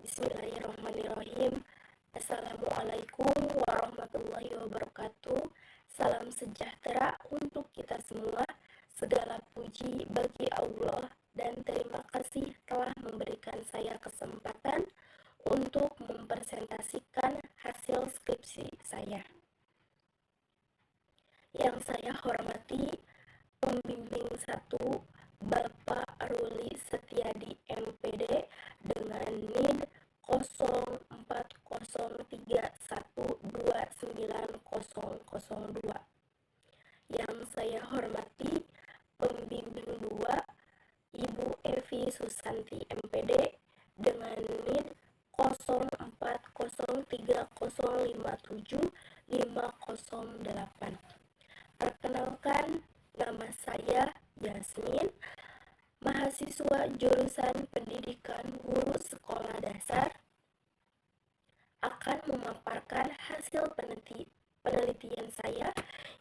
Bismillahirrahmanirrahim. Assalamualaikum warahmatullahi wabarakatuh. Salam sejahtera untuk kita semua. Segala puji bagi Allah dan terima kasih telah memberikan saya kesempatan untuk mempresentasikan hasil skripsi saya. Yang saya hormati pembimbing 1 Bapak Ruli Setiadi MPD dengan NID 0403129002. Yang saya hormati pembimbing 2 Ibu Evi Susanti MPD dengan NID 0403057508. Perkenalkan, nama saya Yasmin, mahasiswa jurusan Pendidikan Guru Sekolah Dasar, akan memaparkan hasil penelitian saya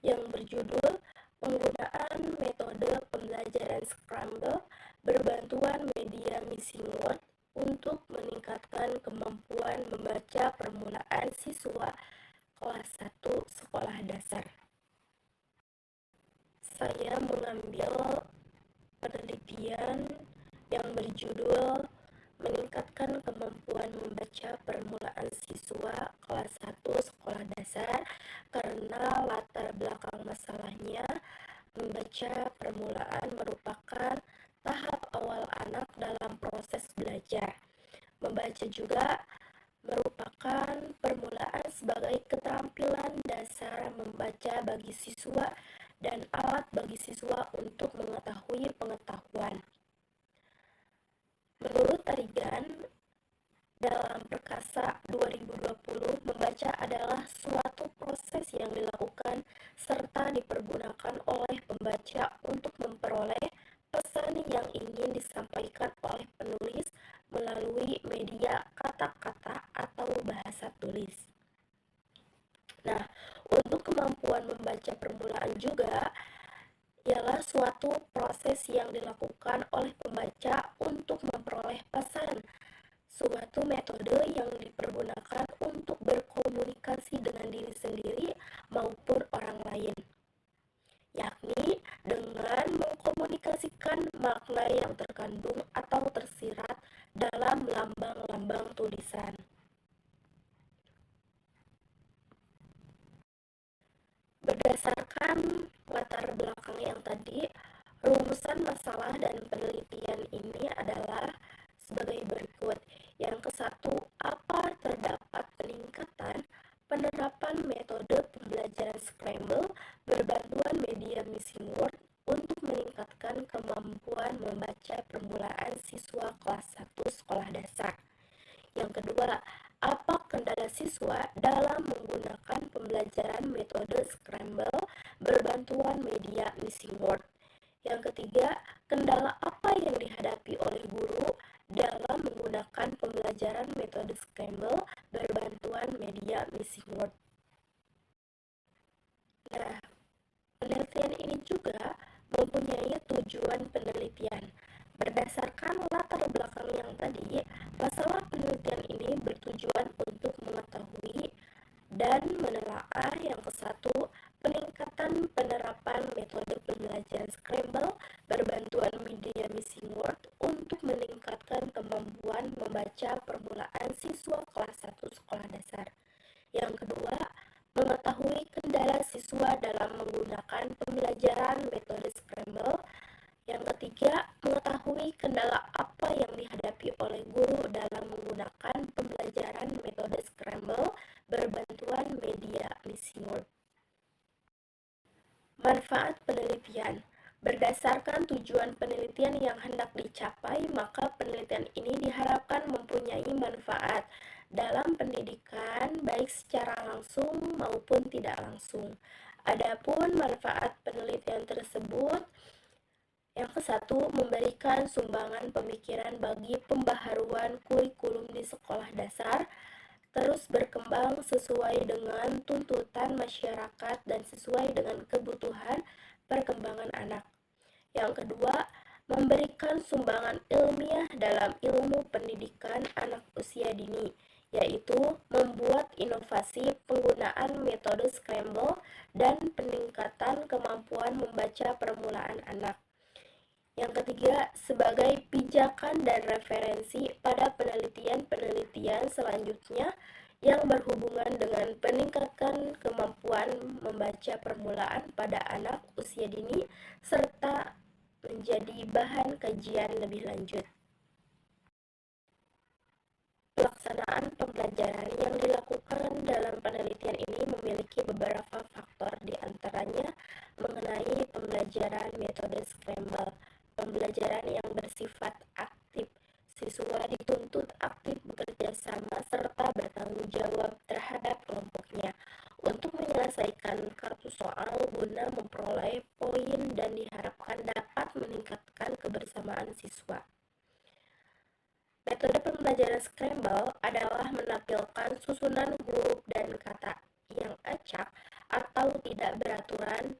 yang berjudul penggunaan metode pembelajaran Scramble berbantuan media Missing Word untuk meningkatkan kemampuan membaca permulaan siswa kelas 1 sekolah dasar. Saya mengambil penelitian yang berjudul meningkatkan kemampuan membaca permulaan siswa kelas 1 sekolah dasar karena latar belakang masalahnya membaca permulaan merupakan tahap awal anak dalam proses belajar. Membaca juga merupakan permulaan sebagai keterampilan dasar membaca bagi siswa dan alat bagi siswa untuk mengetahui pengetahuan. Menurut Tarigan, dalam Perkasa 2020, membaca adalah suatu proses yang dilakukan serta dipergunakan oleh pembaca untuk memperoleh pesan yang ingin disampaikan oleh penulis melalui media kata-kata atau bahasa tulis. Nah, untuk kemampuan membaca permulaan juga ialah suatu proses yang dilakukan oleh pembaca untuk memperoleh pesan, suatu metode yang dipergunakan untuk berkomunikasi dengan diri sendiri maupun orang lain, yakni dengan mengkomunikasikan makna yang terkandung atau tersirat dalam lambang-lambang tulisan. Berdasarkan latar belakang yang tadi, rumusan masalah dan penelitian ini adalah sebagai berikut. Yang ke-1, apa terdapat peningkatan penerapan metode pembelajaran Scramble berbantuan media Missing Word untuk meningkatkan kemampuan membaca permulaan siswa kelas 1 sekolah dasar. Yang kedua, apa kendala siswa dalam menggunakan pembelajaran metode Scramble berbantuan media Missing Word? Yang ketiga, kendala apa yang dihadapi oleh guru dalam menggunakan pembelajaran metode Scramble berbantuan media Missing Word? Nah, penelitian ini juga mempunyai tujuan penelitian. Berdasarkan latar belakang yang tadi, masalah penelitian ini bertujuan untuk mengetahui dan menelaah yang ke-1, peningkatan penerapan metode pembelajaran Scramble berbantuan media Missing Word untuk meningkatkan kemampuan membaca permulaan siswa kelas 1 sekolah dasar. Yang kedua, mengetahui kendala siswa dalam menggunakan pembelajaran metode Scramble. Yang ketiga, mengetahui kendala apa yang dihadapi oleh guru dalam menggunakan pembelajaran metode Scramble berbantuan media Missing Word. Manfaat penelitian. Berdasarkan tujuan penelitian yang hendak dicapai, maka penelitian ini diharapkan mempunyai manfaat dalam pendidikan baik secara langsung maupun tidak langsung. Adapun manfaat penelitian tersebut, yang ke-1, memberikan sumbangan pemikiran bagi pembaharuan kurikulum di sekolah dasar, terus berkembang sesuai dengan tuntutan masyarakat dan sesuai dengan kebutuhan perkembangan anak. Yang kedua, memberikan sumbangan ilmiah dalam ilmu pendidikan anak usia dini, yaitu membuat inovasi penggunaan metode scramble dan peningkatan kemampuan membaca permulaan anak. Yang ketiga, sebagai pijakan dan referensi pada penelitian-penelitian selanjutnya yang berhubungan dengan peningkatan kemampuan membaca permulaan pada anak usia dini serta menjadi bahan kajian lebih lanjut. Pelaksanaan pembelajaran yang dilakukan dalam penelitian ini memiliki beberapa faktor, diantaranya mengenai pembelajaran metode scramble. Pembelajaran yang bersifat aktif, siswa dituntut aktif bekerja sama serta bertanggung jawab terhadap kelompoknya untuk menyelesaikan kartu soal guna memperoleh poin dan diharapkan dapat meningkatkan kebersamaan siswa. Metode pembelajaran scramble adalah menampilkan susunan huruf dan kata yang acak atau tidak beraturan.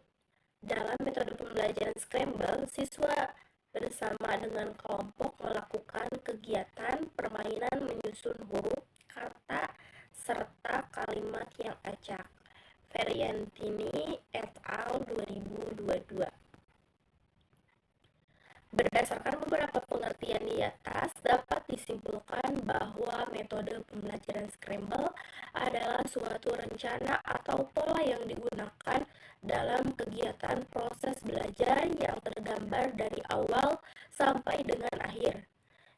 Dalam metode pembelajaran scramble, siswa bersama dengan kelompok melakukan kegiatan permainan menyusun huruf, kata, serta kalimat yang acak. Variantini et al. 2022. Berdasarkan beberapa pengertian di atas, dapat disimpulkan bahwa metode pembelajaran scramble adalah suatu rencana atau pola yang digunakan dalam kegiatan proses belajar yang tergambar dari awal sampai dengan akhir.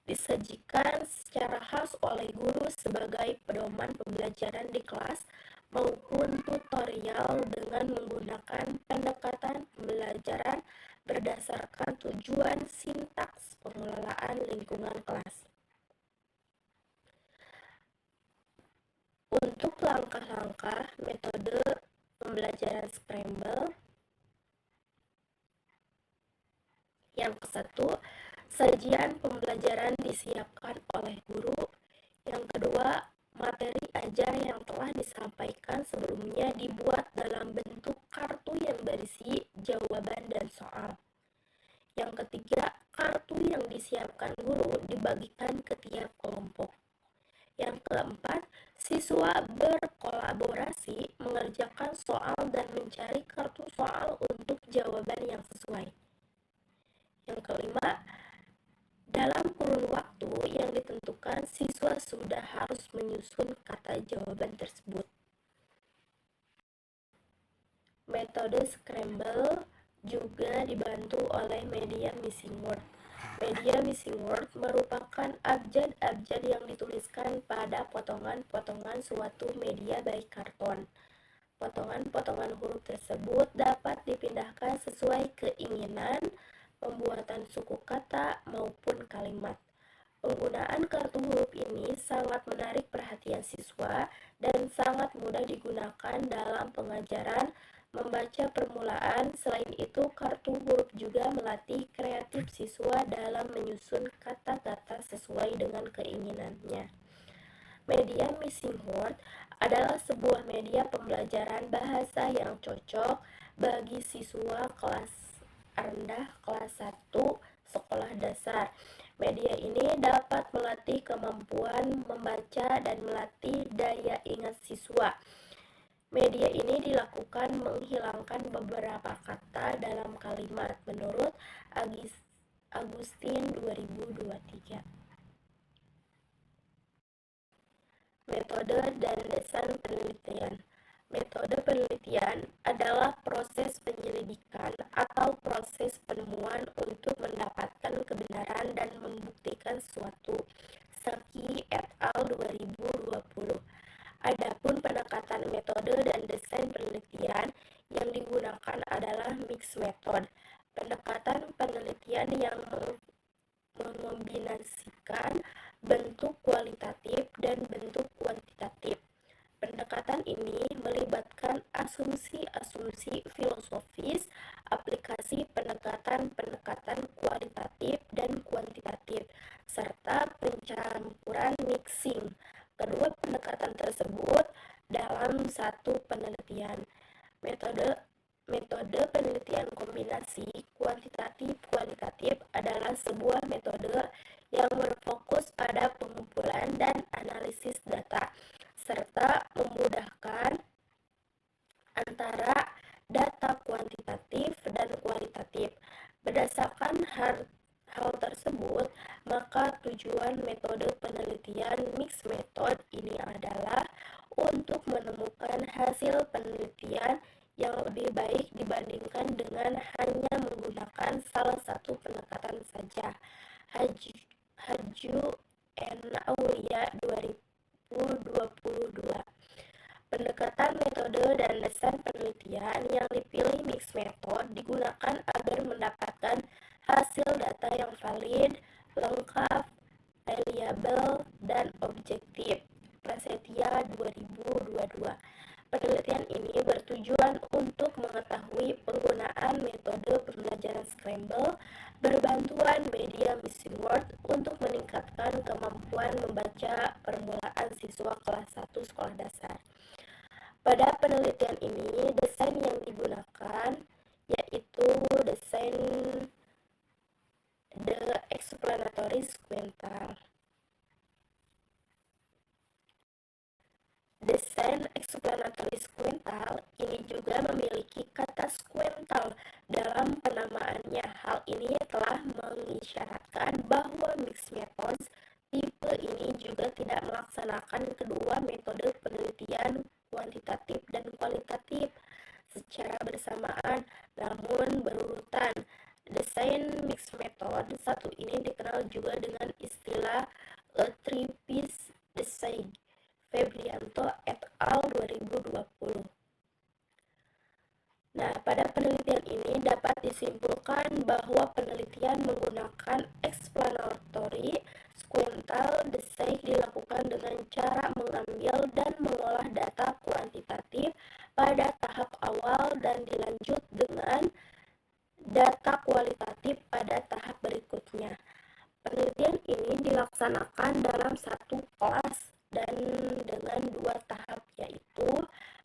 Disajikan secara khas oleh guru sebagai pedoman pembelajaran di kelas maupun tutorial dengan menggunakan pendekatan pembelajaran berdasarkan tujuan sintaks pengelolaan lingkungan kelas. Untuk langkah-langkah metode pembelajaran scramble, yang ke-1, sajian pembelajaran disiapkan oleh guru. Yang kedua, materi ajar yang telah disampaikan sebelumnya dibuat dalam bentuk kartu yang berisi jawaban dan soal. Yang ketiga, kartu yang disiapkan guru dibagikan ke tiap kelompok. Yang keempat, siswa berkolaborasi mengerjakan soal dan mencari kartu soal untuk jawaban yang sesuai. Yang kelima, dalam kurun waktu yang ditentukan, siswa sudah harus menyusun kata jawaban tersebut. Metode scramble juga dibantu oleh media missing word. Media missing word merupakan abjad-abjad yang dituliskan pada potongan-potongan suatu media baik karton. Potongan-potongan huruf tersebut dapat dipindahkan sesuai keinginan, pembuatan suku kata maupun kalimat. Penggunaan kartu huruf ini sangat menarik perhatian siswa dan sangat mudah digunakan dalam pengajaran membaca permulaan. Selain itu, kartu huruf juga melatih kreatif siswa dalam menyusun kata-kata sesuai dengan keinginannya. Media missing word adalah sebuah media pembelajaran bahasa yang cocok bagi siswa kelas rendah kelas 1 sekolah dasar. Media ini dapat melatih kemampuan membaca dan melatih daya ingat siswa. Media ini dilakukan menghilangkan beberapa kata dalam kalimat menurut Agustin 2023. Metode dan desain penelitian. Metode penelitian adalah proses penyelidikan atau proses penemuan untuk mendapatkan kebenaran dan membuktikan suatu. Saki et al. 2020. Adapun pendekatan metode dan desain penelitian yang digunakan adalah mixed method. Pendekatan penelitian yang mengombinasikan bentuk kualitatif dan bentuk kuantitatif. Pendekatan ini melibatkan asumsi-asumsi filosofis, aplikasi pendekatan-pendekatan kualitatif dan kuantitatif, serta pencampuran mixing kedua pendekatan tersebut dalam satu penelitian. Metode penelitian kombinasi kuantitatif-kualitatif adalah sebuah metode yang berfokus pada pengumpulan dan analisis data, serta memudahkan antara data kuantitatif dan kualitatif. Berdasarkan hal tersebut, maka tujuan metode penelitian mixed method ini adalah untuk menemukan hasil penelitian yang lebih baik dibandingkan dengan hanya menggunakan salah satu pendekatan saja. Haju N. Aulia 2022. Pendekatan metode dan desain penelitian yang dipilih mixed method digunakan agar mendapatkan hasil data yang valid, lengkap, reliable, dan objektif. Prasetya 2022. Penelitian ini bertujuan untuk mengetahui penggunaan metode pembelajaran scramble berbantuan media missing word untuk meningkatkan kemampuan membaca permulaan siswa kelas 1 sekolah dasar. Pada penelitian ini, desain yang digunakan yaitu desain the explanatory sequential. Desain explanatory sequential ini juga memiliki kata sequential dalam penamaannya. Hal ini telah mengisyaratkan bahwa mixed methods tipe ini juga tidak melaksanakan kedua metode penelitian kuantitatif dan kualitatif secara bersamaan, namun berurutan. Desain mixed method satu ini dikenal juga dengan istilah a three-piece design. Febrianto et al. 2020. Nah, pada penelitian ini dapat disimpulkan bahwa penelitian menggunakan explanatory sequential design dilakukan dengan cara mengambil dan mengolah data kuantitatif pada tahap awal dan dilanjut dengan data kualitatif pada tahap berikutnya. Penelitian ini dilaksanakan dalam satu kelas dan dengan dua tahap, yaitu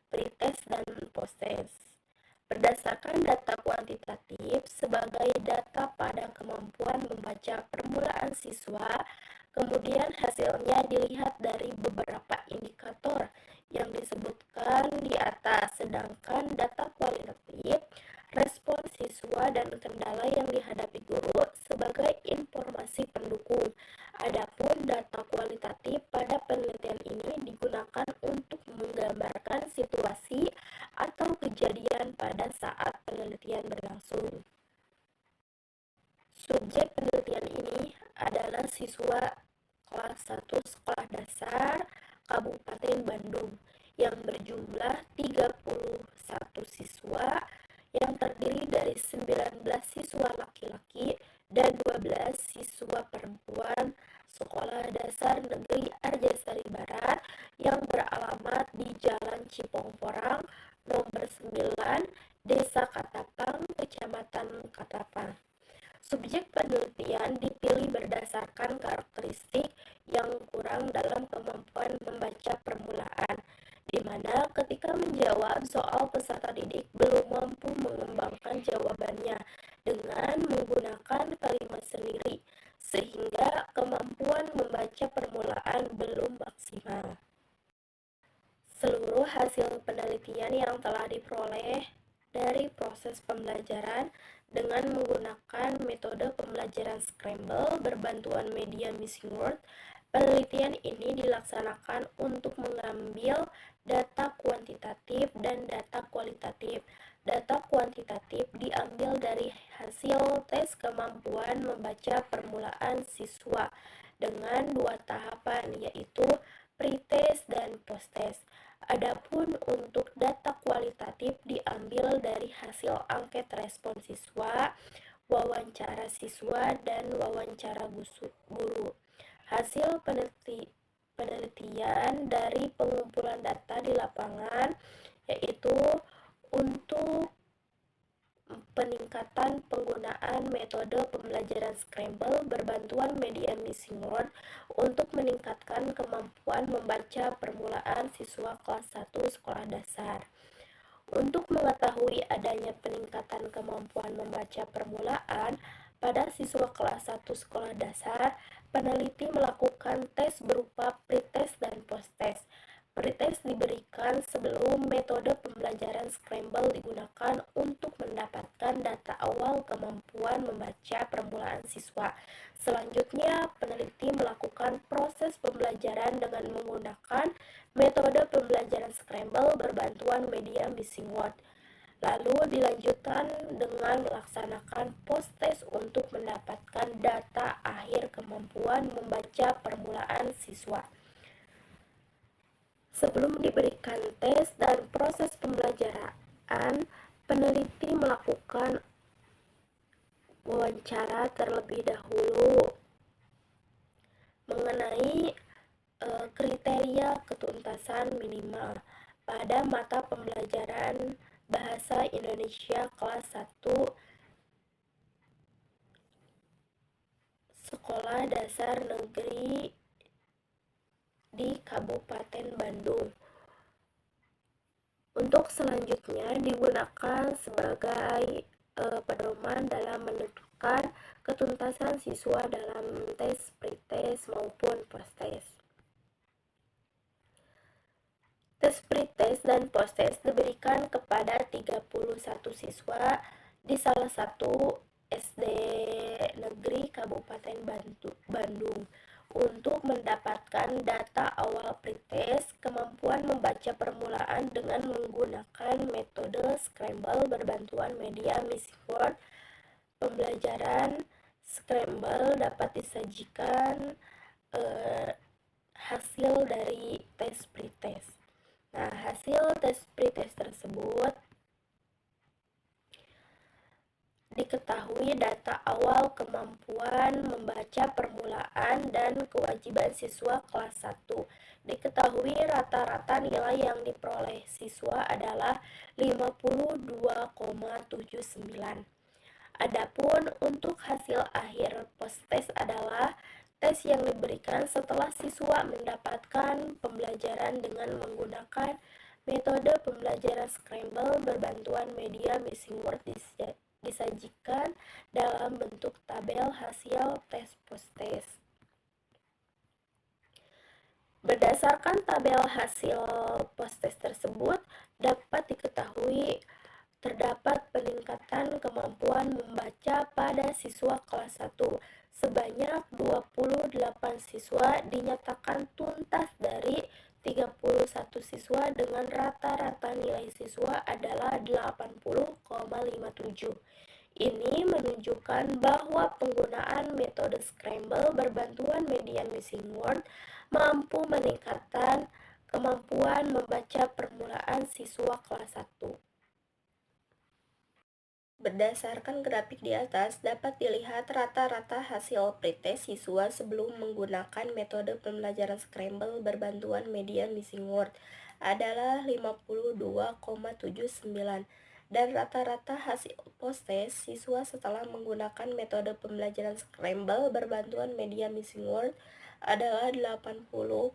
pretest dan posttest. Berdasarkan data kuantitatif sebagai data pada kemampuan membaca permulaan siswa, kemudian hasilnya dilihat dari beberapa indikator yang disebutkan di atas, sedangkan data kualitatif respon siswa dan kendala yang dihadapi guru sebagai informasi pendukung. Adapun data kualitatif pada penelitian ini digunakan untuk menggambarkan situasi atau kejadian pada saat penelitian berlangsung. Subjek penelitian ini adalah siswa kelas 1 sekolah dasar Kabupaten Bandung yang berjumlah 31 siswa yang terdiri dari 19 siswa laki-laki dan 12 siswa perempuan Sekolah Dasar Negeri Arjasari Barat yang beralamat di Jalan Cipongporang nomor 9, Desa Katapang, Kecamatan Katapang. Subjek penelitian dipilih berdasarkan karakteristik yang kurang dalam kemampuan membaca permulaan, di mana ketika menjawab soal peserta didik belum mampu mengembangkan jawabannya dengan menggunakan kalimat sendiri, sehingga kemampuan membaca permulaan belum maksimal. Seluruh hasil penelitian yang telah diperoleh dari proses pembelajaran dengan menggunakan metode pembelajaran scramble berbantuan media missing word. Penelitian ini dilaksanakan untuk mengambil data kuantitatif dan data kualitatif. Data kuantitatif diambil dari hasil tes kemampuan membaca permulaan siswa dengan dua tahapan, yaitu pretest dan posttest. Adapun untuk data kualitatif diambil dari hasil angket respon siswa, wawancara siswa, dan wawancara guru. Hasil penelitian dari pengumpulan data di lapangan yaitu untuk peningkatan penggunaan metode pembelajaran scramble berbantuan media missing word untuk meningkatkan kemampuan membaca permulaan siswa kelas 1 sekolah dasar. Untuk mengetahui adanya peningkatan kemampuan membaca permulaan, Pada siswa kelas 1 sekolah dasar, peneliti melakukan tes berupa pretest dan posttest. Pretest diberikan sebelum metode pembelajaran scramble digunakan untuk mendapatkan data awal kemampuan membaca permulaan siswa. Selanjutnya, peneliti melakukan proses pembelajaran dengan menggunakan metode pembelajaran scramble berbantuan media missing word. Lalu dilanjutkan dengan melaksanakan post-test untuk mendapatkan data akhir kemampuan membaca permulaan siswa. Sebelum diberikan tes dan proses pembelajaran, peneliti melakukan wawancara terlebih dahulu mengenai kriteria ketuntasan minimal pada mata pembelajaran Bahasa Indonesia kelas 1 Sekolah Dasar Negeri di Kabupaten Bandung. Untuk selanjutnya digunakan sebagai pedoman dalam menentukan ketuntasan siswa dalam tes pretest maupun posttest. Tes pretest dan posttest diberikan kepada 31 siswa di salah satu SD negeri Kabupaten Bandung untuk mendapatkan data awal pretest kemampuan membaca permulaan dengan menggunakan metode scramble berbantuan media missing word. Pembelajaran scramble dapat disajikan hasil dari tes pretest. Nah, hasil tes pretest tersebut diketahui data awal kemampuan membaca permulaan dan kewajiban siswa kelas 1. Diketahui rata-rata nilai yang diperoleh siswa adalah 52,79. Adapun untuk hasil akhir post-test adalah tes yang diberikan setelah siswa mendapatkan pembelajaran dengan menggunakan metode pembelajaran scramble berbantuan media missing word disajikan dalam bentuk tabel hasil tes post-test. Berdasarkan tabel hasil post-test tersebut, dapat diketahui terdapat peningkatan kemampuan membaca pada siswa kelas 1. Sebanyak 28 siswa dinyatakan tuntas dari 31 siswa dengan rata-rata nilai siswa adalah 80,57. Ini menunjukkan bahwa penggunaan metode scramble berbantuan media missing word mampu meningkatkan kemampuan membaca permulaan siswa kelas 1. Berdasarkan grafik di atas, dapat dilihat rata-rata hasil pretest siswa sebelum menggunakan metode pembelajaran scramble berbantuan media missing word adalah 52,79 dan rata-rata hasil post-test siswa setelah menggunakan metode pembelajaran scramble berbantuan media missing word adalah 80,57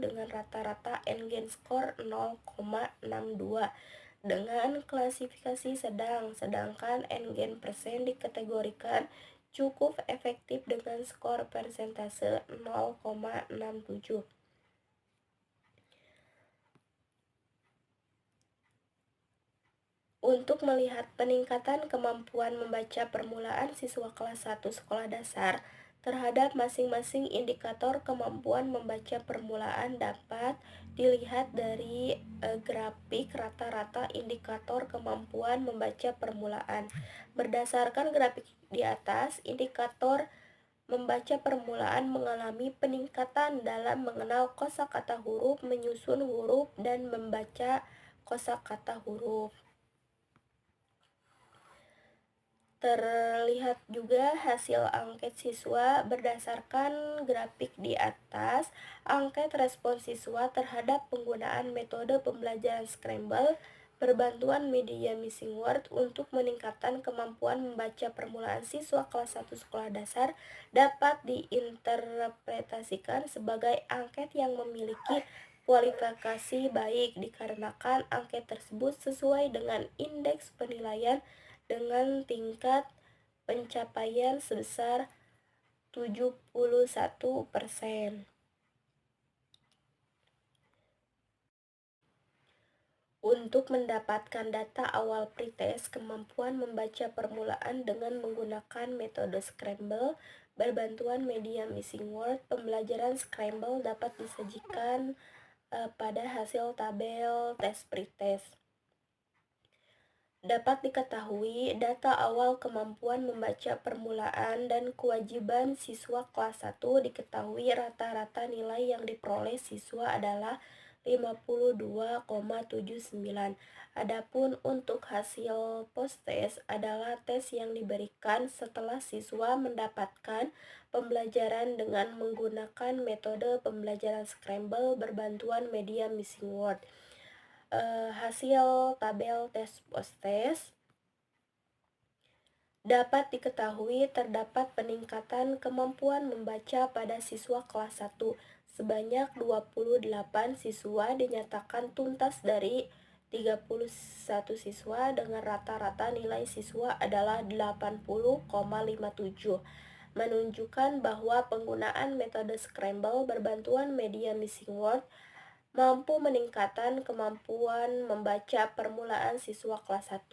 dengan rata-rata n-gain score 0,62 dengan klasifikasi sedang, sedangkan n-gain persen dikategorikan cukup efektif dengan skor persentase 0,67. Untuk melihat peningkatan kemampuan membaca permulaan siswa kelas 1 sekolah dasar terhadap masing-masing indikator kemampuan membaca permulaan dapat dilihat dari grafik rata-rata indikator kemampuan membaca permulaan. Berdasarkan grafik di atas, indikator membaca permulaan mengalami peningkatan dalam mengenal kosakata huruf, menyusun huruf, dan membaca kosakata huruf. Terlihat juga hasil angket siswa berdasarkan grafik di atas. Angket respon siswa terhadap penggunaan metode pembelajaran scramble berbantuan media missing word untuk meningkatkan kemampuan membaca permulaan siswa kelas 1 sekolah dasar dapat diinterpretasikan sebagai angket yang memiliki kualifikasi baik dikarenakan angket tersebut sesuai dengan indeks penilaian dengan tingkat pencapaian sebesar 71%. Untuk mendapatkan data awal pretest, kemampuan membaca permulaan dengan menggunakan metode Scramble berbantuan media Missing Word, pembelajaran Scramble dapat disajikan pada hasil tabel tes pretest. Dapat diketahui data awal kemampuan membaca permulaan dan kewajiban siswa kelas 1 diketahui rata-rata nilai yang diperoleh siswa adalah 52,79. Adapun untuk hasil post-test adalah tes yang diberikan setelah siswa mendapatkan pembelajaran dengan menggunakan metode pembelajaran Scramble berbantuan media Missing Word. Hasil tabel tes post-test dapat diketahui terdapat peningkatan kemampuan membaca pada siswa kelas 1. Sebanyak 28 siswa dinyatakan tuntas dari 31 siswa dengan rata-rata nilai siswa adalah 80,57, menunjukkan bahwa penggunaan metode Scramble berbantuan media Missing Word mampu meningkatkan kemampuan membaca permulaan siswa kelas 1.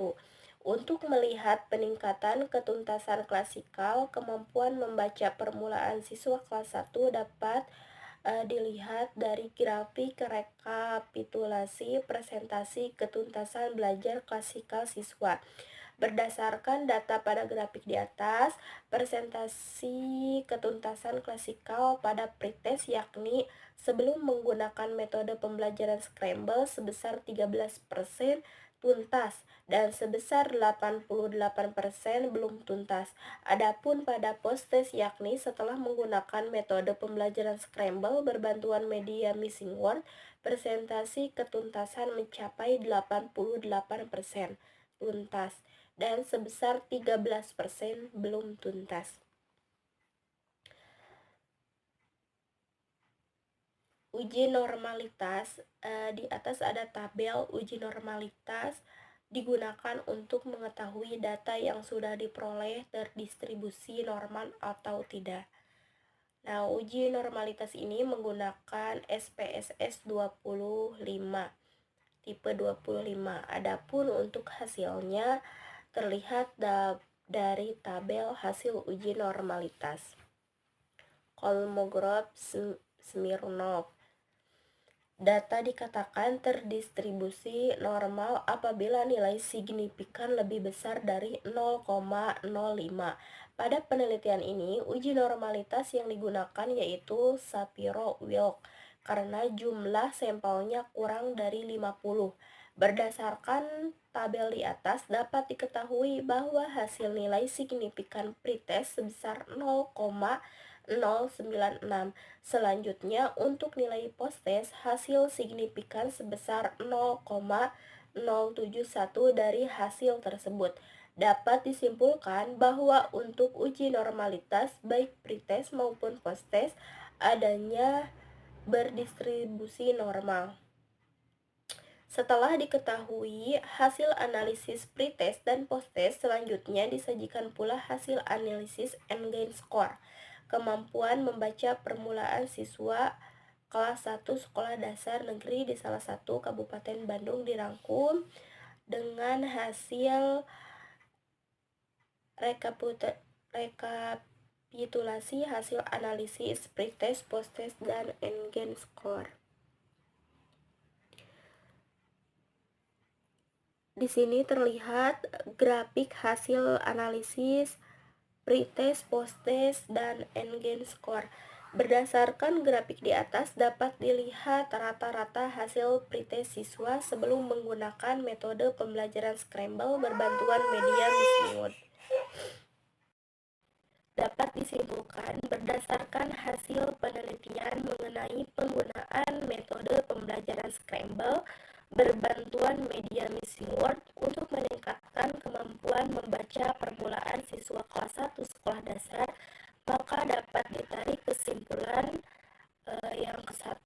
Untuk melihat peningkatan ketuntasan klasikal, kemampuan membaca permulaan siswa kelas 1 dapat dilihat dari grafik rekapitulasi presentasi ketuntasan belajar klasikal siswa. Berdasarkan data pada grafik di atas, presentasi ketuntasan klasikal pada pretest yakni sebelum menggunakan metode pembelajaran Scramble sebesar 13% tuntas dan sebesar 88% belum tuntas. Adapun pada post-test yakni setelah menggunakan metode pembelajaran Scramble berbantuan media Missing Word, presentasi ketuntasan mencapai 88% tuntas dan sebesar 13% belum tuntas. Uji normalitas, di atas ada tabel uji normalitas digunakan untuk mengetahui data yang sudah diperoleh terdistribusi normal atau tidak. Nah, uji normalitas ini menggunakan SPSS 25, tipe 25. Adapun untuk hasilnya terlihat dari tabel hasil uji normalitas. Kolmogorov-Smirnov. Data dikatakan terdistribusi normal apabila nilai signifikan lebih besar dari 0,05. Pada penelitian ini, uji normalitas yang digunakan yaitu Shapiro-Wilk karena jumlah sampelnya kurang dari 50. Berdasarkan tabel di atas dapat diketahui bahwa hasil nilai signifikan pretest sebesar 0,096. Selanjutnya, untuk nilai post-test, hasil signifikan sebesar 0,071 dari hasil tersebut. Dapat disimpulkan bahwa untuk uji normalitas baik pretest maupun post-test adanya berdistribusi normal. Setelah diketahui hasil analisis pretest dan post-test, selanjutnya disajikan pula hasil analisis N-gain score. Kemampuan membaca permulaan siswa kelas 1 sekolah dasar negeri di salah satu Kabupaten Bandung dirangkum dengan hasil rekapitulasi hasil analisis pretest, post-test, dan N-gain score. Di sini terlihat grafik hasil analisis pretest, post-test, dan N-gain score. Berdasarkan grafik di atas dapat dilihat rata-rata hasil pretest siswa sebelum menggunakan metode pembelajaran Scramble berbantuan media Missing Word. Dapat disimpulkan berdasarkan hasil penelitian mengenai penggunaan metode pembelajaran Scramble berbantuan media Missing Word untuk meningkatkan kemampuan membaca permulaan siswa kelas 1 sekolah dasar, maka dapat ditarik kesimpulan yang ke-1,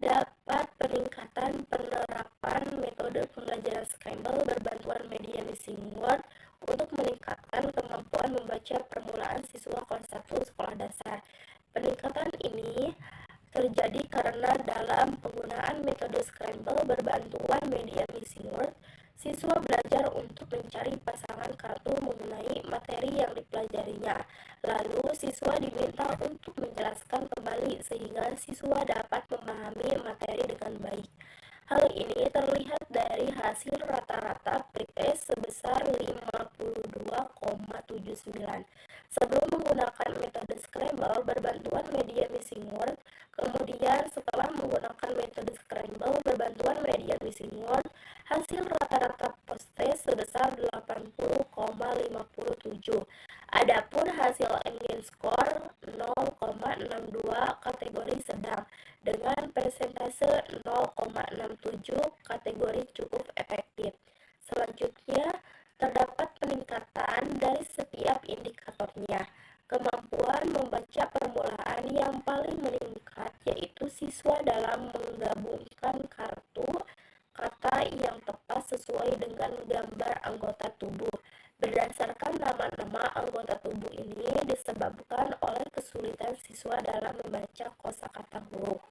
dapat peningkatan penerapan metode pembelajaran Scramble berbantuan media Missing Word untuk meningkatkan kemampuan membaca permulaan siswa kelas 1 sekolah dasar. Peningkatan ini terjadi karena dalam penggunaan metode scramble berbantuan media missing word, siswa belajar untuk mencari pasangan kartu mengenai materi yang dipelajarinya. Lalu, siswa diminta untuk menjelaskan kembali sehingga siswa dapat memahami materi dengan baik. Hal ini terlihat dari hasil rata-rata pre-test sebesar 52,79. Sebelum menggunakan metode scramble berbantuan media missing word, kemudian setelah menggunakan metode scramble berbantuan media missing word, hasil rata-rata post-test sebesar 80,57. Adapun hasil engine score 0,62 kategori sedang dengan persentase 0,67 kategori cukup efektif. Selanjutnya, terdapat peningkatan dari setiap indikatornya. Kemampuan membaca permulaan yang paling meningkat yaitu siswa dalam menggabungkan kartu kata yang tepat sesuai dengan gambar anggota tubuh. Berdasarkan nama-nama anggota tubuh ini disebabkan oleh kesulitan siswa dalam membaca kosakata huruf.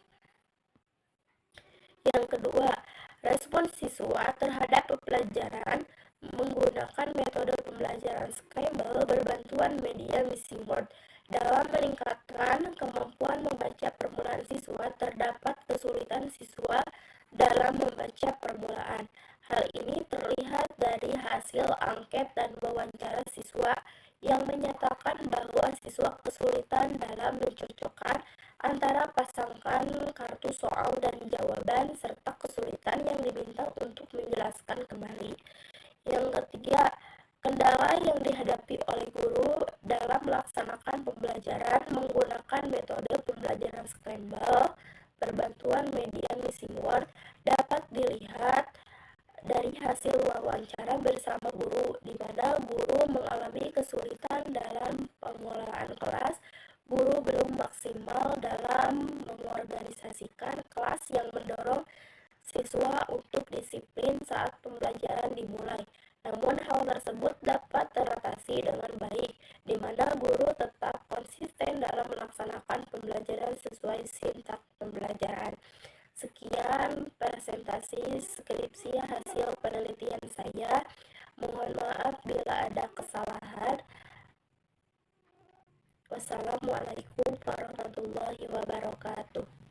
Yang kedua, respon siswa terhadap pembelajaran menggunakan metode pembelajaran scramble berbantuan media missing word. Dalam meningkatkan kemampuan membaca permulaan siswa, terdapat kesulitan siswa dalam membaca permulaan. Hal ini terlihat dari hasil angket dan wawancara siswa yang menyatakan bahwa siswa kesulitan dalam mencocokkan antara pasangkan kartu soal dan jawaban serta kesulitan yang diminta untuk menjelaskan kembali. Yang ketiga, kendala yang dihadapi oleh guru dalam melaksanakan pembelajaran menggunakan metode pembelajaran scramble berbantuan media missing word dapat dilihat dari hasil wawancara bersama guru, di mana guru mengalami kesulitan dalam pengelolaan kelas. Guru belum maksimal dalam mengorganisasikan kelas yang mendorong siswa untuk disiplin saat pembelajaran dimulai. Namun hal tersebut dapat teratasi dengan baik, di mana guru tetap konsisten dalam melaksanakan pembelajaran sesuai sintak pembelajaran. Sekian presentasi skripsi hasil penelitian saya. Mohon maaf bila ada kesalahan. Wassalamualaikum warahmatullahi wabarakatuh.